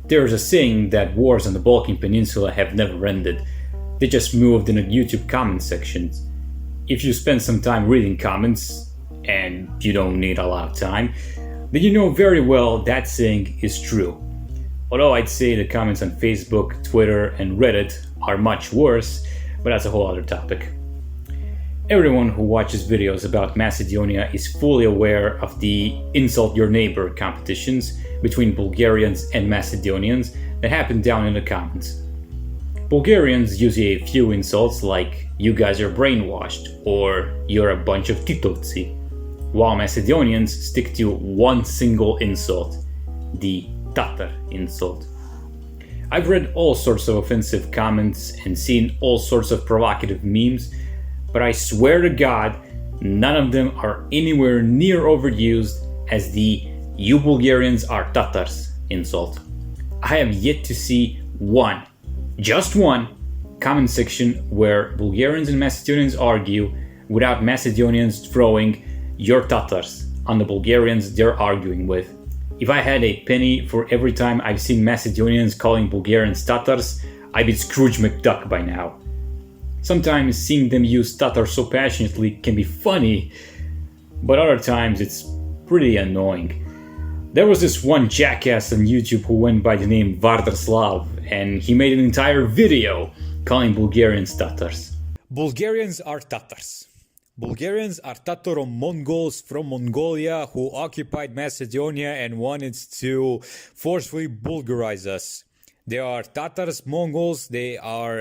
There's a saying that wars on the Balkan Peninsula have never ended. They just moved in the YouTube comment sections. If you spend some time reading comments, and you don't need a lot of time, then you know very well that saying is true. Although I'd say the comments on Facebook, Twitter, and Reddit are much worse, but that's a whole other topic. Everyone who watches videos about Macedonia is fully aware of the insult your neighbor competitions between Bulgarians and Macedonians that happen down in the comments. Bulgarians use a few insults like "you guys are brainwashed" or "you're a bunch of titovci," while Macedonians stick to one single insult, the Tatar insult. I've read all sorts of offensive comments and seen all sorts of provocative memes, but I swear to God, none of them are anywhere near overused as the "you Bulgarians are Tatars" insult. I have yet to see one, just one, comment section where Bulgarians and Macedonians argue without Macedonians throwing "you're Tatars" on the Bulgarians they're arguing with. If I had a penny for every time I've seen Macedonians calling Bulgarians Tatars, I'd be Scrooge McDuck by now. Sometimes seeing them use Tatar so passionately can be funny, but other times it's pretty annoying. There was this one jackass on YouTube who went by the name Vardarslav, and he made an entire video calling Bulgarians Tatars. Bulgarians are Tatars. Bulgarians are Tataro-Mongols from Mongolia who occupied Macedonia and wanted to forcefully Bulgarize us. They are Tatars, Mongols, they are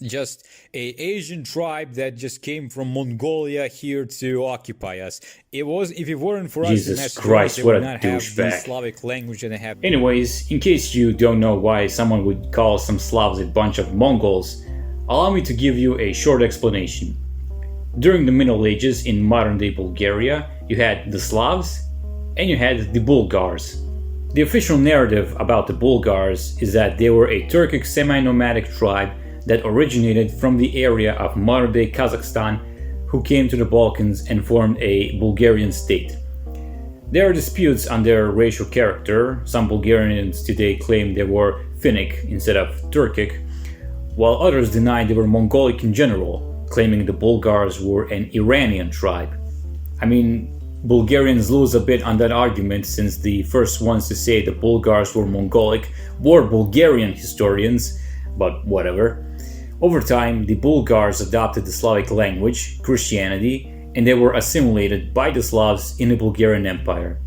just a Asian tribe that just came from Mongolia here to occupy us. If it weren't for Jesus us, Christ, they what would a not have the douchebag. Slavic language that they have. Anyways, in case you don't know why someone would call some Slavs a bunch of Mongols, allow me to give you a short explanation. During the Middle Ages in modern-day Bulgaria, you had the Slavs and you had the Bulgars. The official narrative about the Bulgars is that they were a Turkic semi-nomadic tribe that originated from the area of modern-day Kazakhstan who came to the Balkans and formed a Bulgarian state. There are disputes on their racial character. Some Bulgarians today claim they were Finnic instead of Turkic, while others deny they were Mongolic in general, claiming the Bulgars were an Iranian tribe. I mean, Bulgarians lose a bit on that argument since the first ones to say the Bulgars were Mongolic were Bulgarian historians, but whatever. Over time, the Bulgars adopted the Slavic language, Christianity, and they were assimilated by the Slavs in the Bulgarian Empire.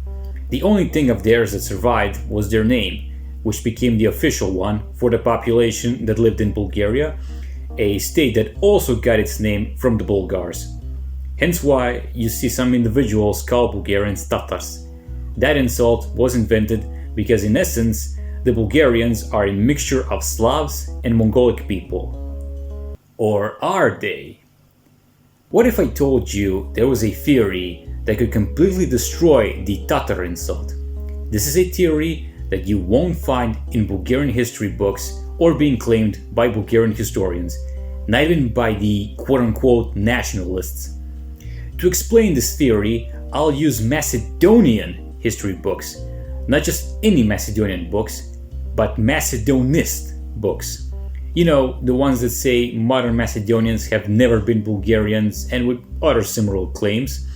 The only thing of theirs that survived was their name, which became the official one for the population that lived in Bulgaria, a state that also got its name from the Bulgars. Hence why you see some individuals call Bulgarians Tatars. That insult was invented because in essence, the Bulgarians are a mixture of Slavs and Mongolic people. Or are they? What if I told you there was a theory that could completely destroy the Tatar insult? This is a theory that you won't find in Bulgarian history books or being claimed by Bulgarian historians, not even by the quote-unquote nationalists. To explain this theory, I'll use Macedonian history books, not just any Macedonian books, but Macedonist books. You know, the ones that say modern Macedonians have never been Bulgarians and with other similar claims.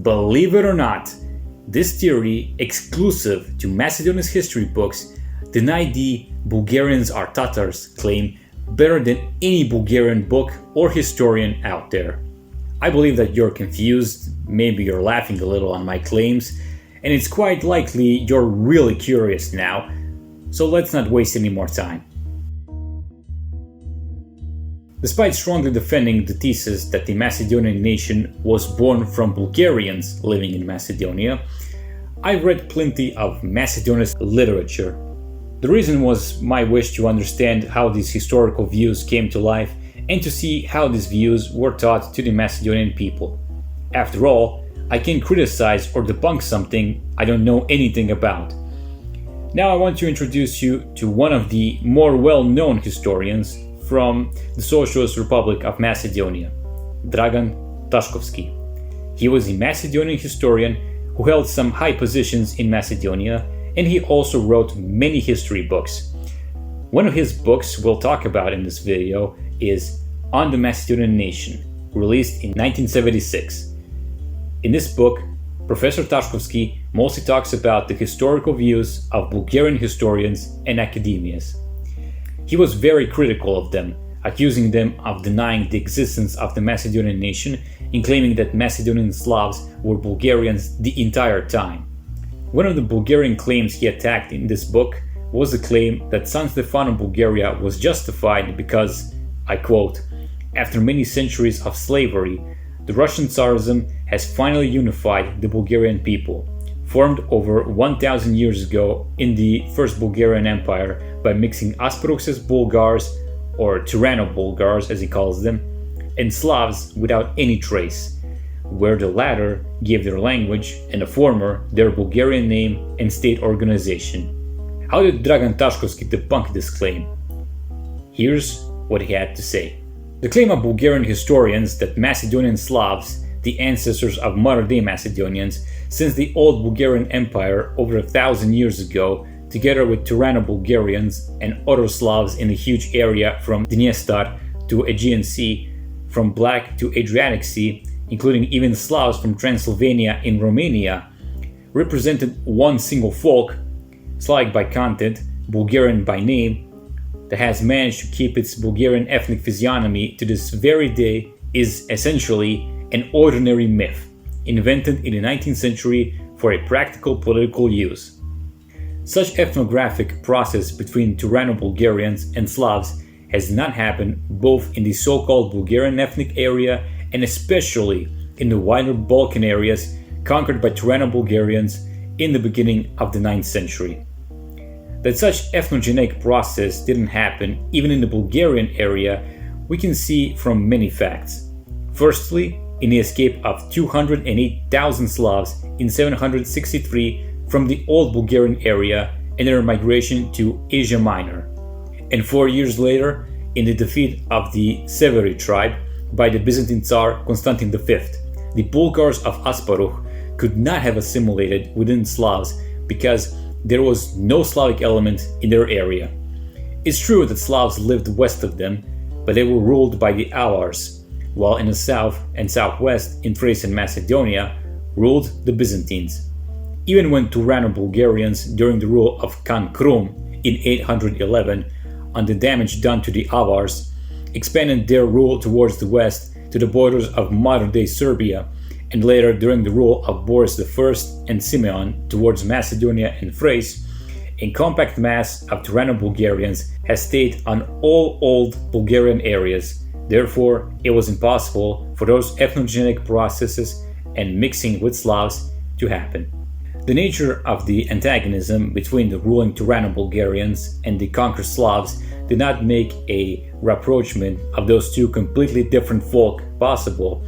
Believe it or not, this theory, exclusive to Macedonian history books, denied the Bulgarians are Tatars claim better than any Bulgarian book or historian out there. I believe that you're confused, maybe you're laughing a little on my claims, and it's quite likely you're really curious now, so let's not waste any more time. Despite strongly defending the thesis that the Macedonian nation was born from Bulgarians living in Macedonia, I've read plenty of Macedonist literature. The reason was my wish to understand how these historical views came to life and to see how these views were taught to the Macedonian people. After all, I can criticize or debunk something I don't know anything about. Now I want to introduce you to one of the more well-known historians from the Socialist Republic of Macedonia, Dragan Tasksowski. He was a Macedonian historian who held some high positions in Macedonia and he also wrote many history books. One of his books we'll talk about in this video is On the Macedonian Nation, released in 1976. In this book, Professor Tasksowski mostly talks about the historical views of Bulgarian historians and academias. He was very critical of them, accusing them of denying the existence of the Macedonian nation and claiming that Macedonian Slavs were Bulgarians the entire time. One of the Bulgarian claims he attacked in this book was the claim that San Stefano Bulgaria was justified because, I quote, "After many centuries of slavery, the Russian Tsarism has finally unified the Bulgarian people, formed over 1000 years ago in the First Bulgarian Empire by mixing Asparuh's Bulgars, or Tyranno-Bulgars as he calls them, and Slavs without any trace, where the latter gave their language and the former their Bulgarian name and state organization." How did Dragan Tasksowski debunk this claim? Here's what he had to say. The claim of Bulgarian historians that Macedonian Slavs, the ancestors of modern-day Macedonians, since the old Bulgarian Empire over 1000 years ago, together with Tyranno-Bulgarians and other Slavs in the huge area from Dniester to Aegean Sea, from Black to Adriatic Sea, including even Slavs from Transylvania in Romania, represented one single folk, Slavic by content, Bulgarian by name, that has managed to keep its Bulgarian ethnic physiognomy to this very day is essentially an ordinary myth, invented in the 19th century for a practical political use. Such ethnographic process between Tyranno-Bulgarians and Slavs has not happened both in the so-called Bulgarian ethnic area and especially in the wider Balkan areas conquered by Tyranno-Bulgarians in the beginning of the 9th century. That such ethnogenic process didn't happen even in the Bulgarian area we can see from many facts. Firstly, in the escape of 208,000 Slavs in 763 from the old Bulgarian area and their migration to Asia Minor, and 4 years later in the defeat of the Severi tribe by the Byzantine Tsar Constantine V. The Bulgars of Asparuh could not have assimilated within Slavs because there was no Slavic element in their area. It's true that Slavs lived west of them, but they were ruled by the Avars, while in the south and southwest in Thrace and Macedonia ruled the Byzantines. Even when Tyranno-Bulgarians during the rule of Khan Krum in 811, on the damage done to the Avars, expanded their rule towards the west to the borders of modern-day Serbia, and later during the rule of Boris I and Simeon towards Macedonia and Thrace, a compact mass of Tyranno-Bulgarians has stayed on all old Bulgarian areas. Therefore, it was impossible for those ethnogenic processes and mixing with Slavs to happen. The nature of the antagonism between the ruling Tyranno-Bulgarians and the conquered Slavs did not make a rapprochement of those two completely different folk possible,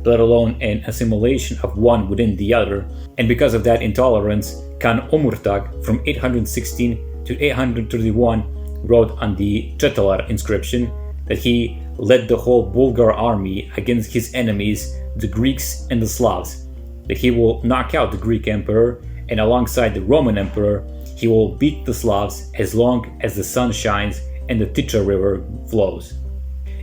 let alone an assimilation of one within the other, and because of that intolerance, Khan Omurtag from 816 to 831 wrote on the Chetalar inscription that he led the whole Bulgar army against his enemies, the Greeks and the Slavs, that he will knock out the Greek emperor, and alongside the Roman emperor, he will beat the Slavs as long as the sun shines and the Titra river flows.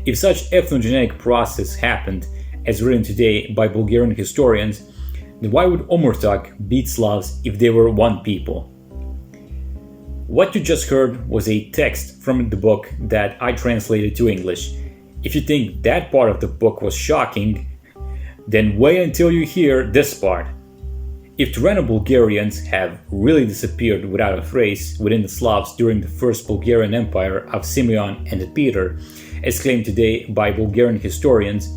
If such ethnogenic process happened, as written today by Bulgarian historians, then why would Omurtag beat Slavs if they were one people? What you just heard was a text from the book that I translated to English. If you think that part of the book was shocking, then wait until you hear this part. If Tyranno-Bulgarians have really disappeared without a trace within the Slavs during the First Bulgarian Empire of Simeon and Peter, as claimed today by Bulgarian historians,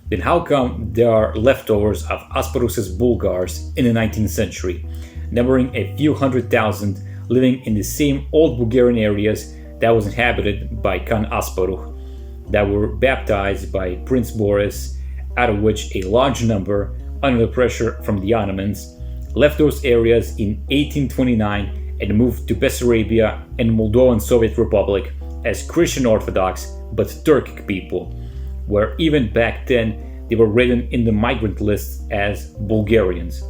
then how come there are leftovers of Asparuh's Bulgars in the 19th century, numbering a few 100,000 living in the same old Bulgarian areas that was inhabited by Khan Asparuh, that were baptized by Prince Boris, out of which a large number, under the pressure from the Ottomans, left those areas in 1829 and moved to Bessarabia and Moldovan Soviet Republic as Christian Orthodox but Turkic people, where even back then they were written in the migrant lists as Bulgarians.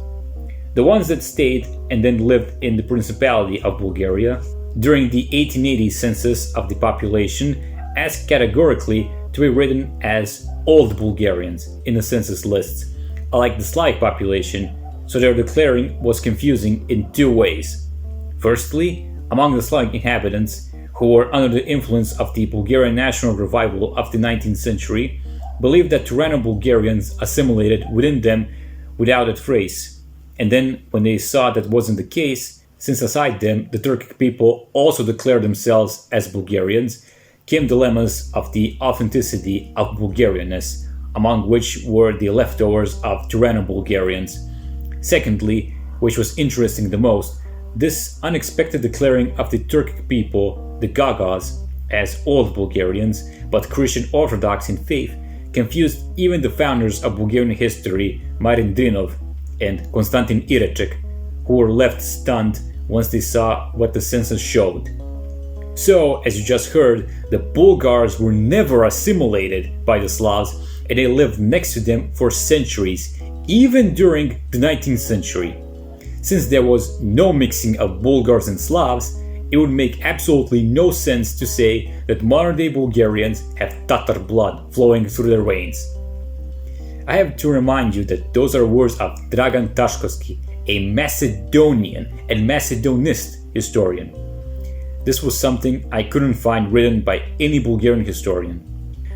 The ones that stayed and then lived in the Principality of Bulgaria during the 1880 census of the population asked categorically to be written as Old Bulgarians in the census lists, unlike the Slavic population, so their declaring was confusing in two ways. Firstly, among the Slavic inhabitants, who were under the influence of the Bulgarian national revival of the 19th century, believed that Turano-Bulgarians assimilated within them without a trace, and then when they saw that wasn't the case, since aside them the Turkic people also declared themselves as Bulgarians, came dilemmas of the authenticity of Bulgarianness, among which were the leftovers of Turano-Bulgarians. Secondly, which was interesting the most, this unexpected declaring of the Turkic people, the Gagas, as Old Bulgarians, but Christian Orthodox in faith, confused even the founders of Bulgarian history, Marin Drinov and Konstantin Ireček, who were left stunned once they saw what the census showed. So, as you just heard, the Bulgars were never assimilated by the Slavs, and they lived next to them for centuries, even during the 19th century. Since there was no mixing of Bulgars and Slavs, it would make absolutely no sense to say that modern-day Bulgarians have Tatar blood flowing through their veins. I have to remind you that those are words of Dragan Tasksowski, a Macedonian and Macedonist historian. This was something I couldn't find written by any Bulgarian historian.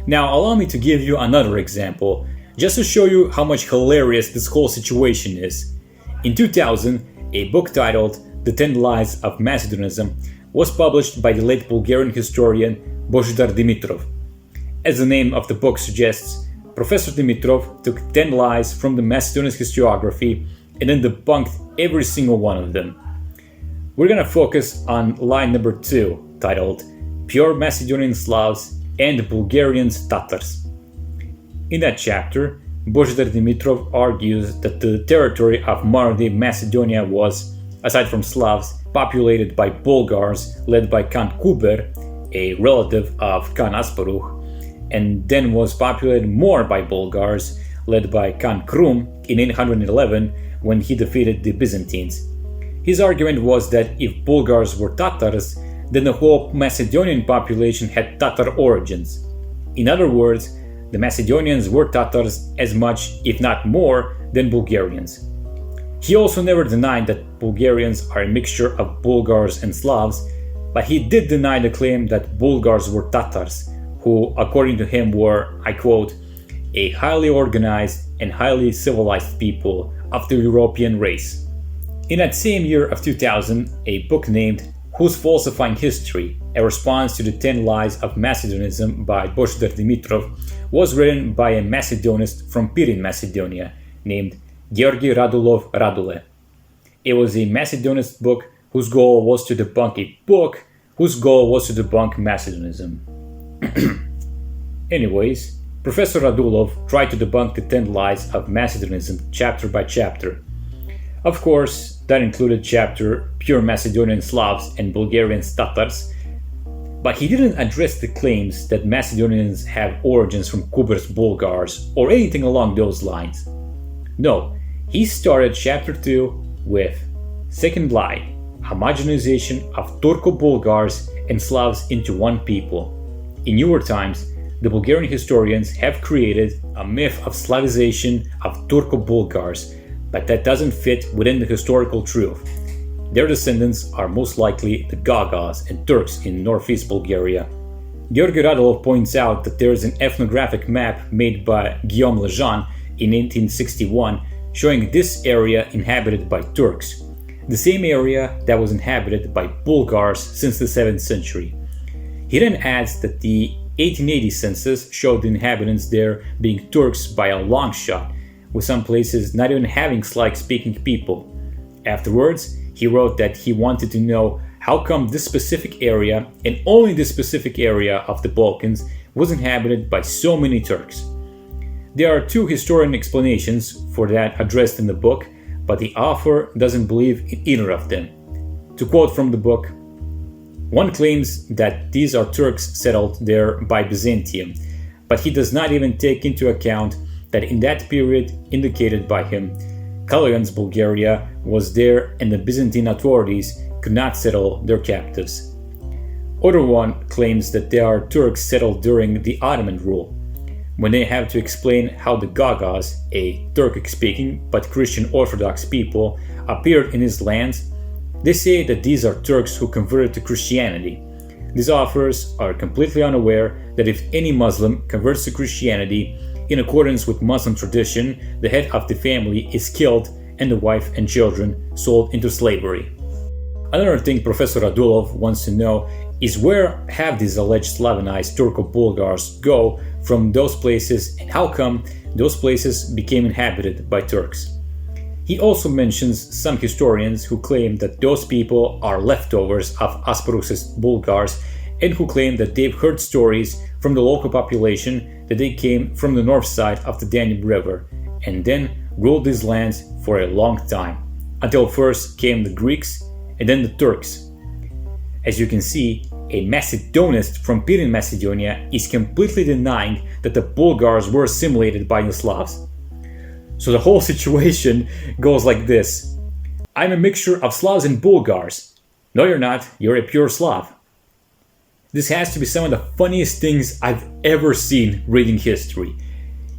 Now allow me to give you another example, just to show you how much hilarious this whole situation is. In 2000, a book titled The 10 Lies of Macedonism was published by the late Bulgarian historian Božidar Dimitrov. As the name of the book suggests, Professor Dimitrov took 10 lies from the Macedonian historiography and then debunked every single one of them. We're gonna focus on lie number 2, titled Pure Macedonian Slavs and Bulgarians Tatars. In that chapter, Božidar Dimitrov argues that the territory of modern-day Macedonia was, aside from Slavs, populated by Bulgars led by Khan Kuber, a relative of Khan Asparuh, and then was populated more by Bulgars led by Khan Krum in 811 when he defeated the Byzantines. His argument was that if Bulgars were Tatars, then the whole Macedonian population had Tatar origins. In other words, the Macedonians were Tatars as much, if not more, than Bulgarians. He also never denied that Bulgarians are a mixture of Bulgars and Slavs, but he did deny the claim that Bulgars were Tatars, who, according to him, were, I quote, a highly organized and highly civilized people of the European race. In that same year of 2000, a book named Who's Falsifying History? A Response to the 10 Lies of Macedonism by Božidar Dimitrov was written by a Macedonist from Pirin, Macedonia, named Georgi Radulov Radule. It was a Macedonist book whose goal was to debunk a book whose goal was to debunk Macedonism. Anyways, Professor Radulov tried to debunk the 10 lies of Macedonism chapter by chapter. Of course, that included chapter Pure Macedonian Slavs and Bulgarian Tatars, but he didn't address the claims that Macedonians have origins from Kuber's Bulgars or anything along those lines. No, he started chapter 2 with second lie, homogenization of Turco-Bulgars and Slavs into one people. In newer times, the Bulgarian historians have created a myth of Slavization of Turco-Bulgars, but that doesn't fit within the historical truth. Their descendants are most likely the Gagas and Turks in northeast Bulgaria. Georgi Radulov points out that there is an ethnographic map made by Guillaume Lejeune in 1861 showing this area inhabited by Turks, the same area that was inhabited by Bulgars since the 7th century. He then adds that the 1880 census showed the inhabitants there being Turks by a long shot, with some places not even having Slavic-speaking people. Afterwards, he wrote that he wanted to know how come this specific area, and only this specific area of the Balkans, was inhabited by so many Turks. There are two historian explanations for that addressed in the book, but the author doesn't believe in either of them. To quote from the book, one claims that these are Turks settled there by Byzantium, but he does not even take into account that in that period indicated by him, Kalyan's Bulgaria was there and the Byzantine authorities could not settle their captives. Other one claims that they are Turks settled during the Ottoman rule. When they have to explain how the Gagas, a Turkic-speaking but Christian Orthodox people, appeared in his lands, they say that these are Turks who converted to Christianity. These authors are completely unaware that if any Muslim converts to Christianity, in accordance with Muslim tradition, the head of the family is killed and the wife and children sold into slavery. Another thing Professor Radulov wants to know is where have these alleged Slavonized Turco-Bulgars go from those places and how come those places became inhabited by Turks. He also mentions some historians who claim that those people are leftovers of Asparusist Bulgars and who claim that they've heard stories from the local population that they came from the north side of the Danube River and then ruled these lands for a long time, until first came the Greeks and then the Turks. As you can see, a Macedonist from Pirin, Macedonia is completely denying that the Bulgars were assimilated by the Slavs. So the whole situation goes like this. I'm a mixture of Slavs and Bulgars. No, you're not. You're a pure Slav. This has to be some of the funniest things I've ever seen reading history.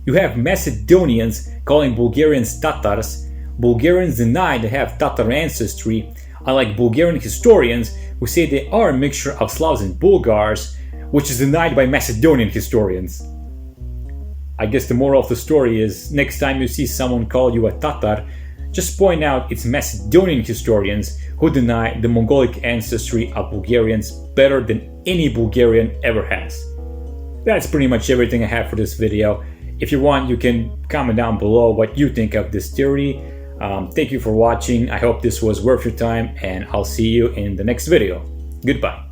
You have Macedonians calling Bulgarians Tatars. Bulgarians deny they have Tatar ancestry, unlike Bulgarian historians who say they are a mixture of Slavs and Bulgars, which is denied by Macedonian historians. I guess the moral of the story is, next time you see someone call you a Tatar, just point out it's Macedonian historians who deny the Mongolic ancestry of Bulgarians better than any Bulgarian ever has. That's pretty much everything I have for this video. If you want, you can comment down below what you think of this theory. Thank you for watching. I hope this was worth your time, and I'll see you in the next video. Goodbye.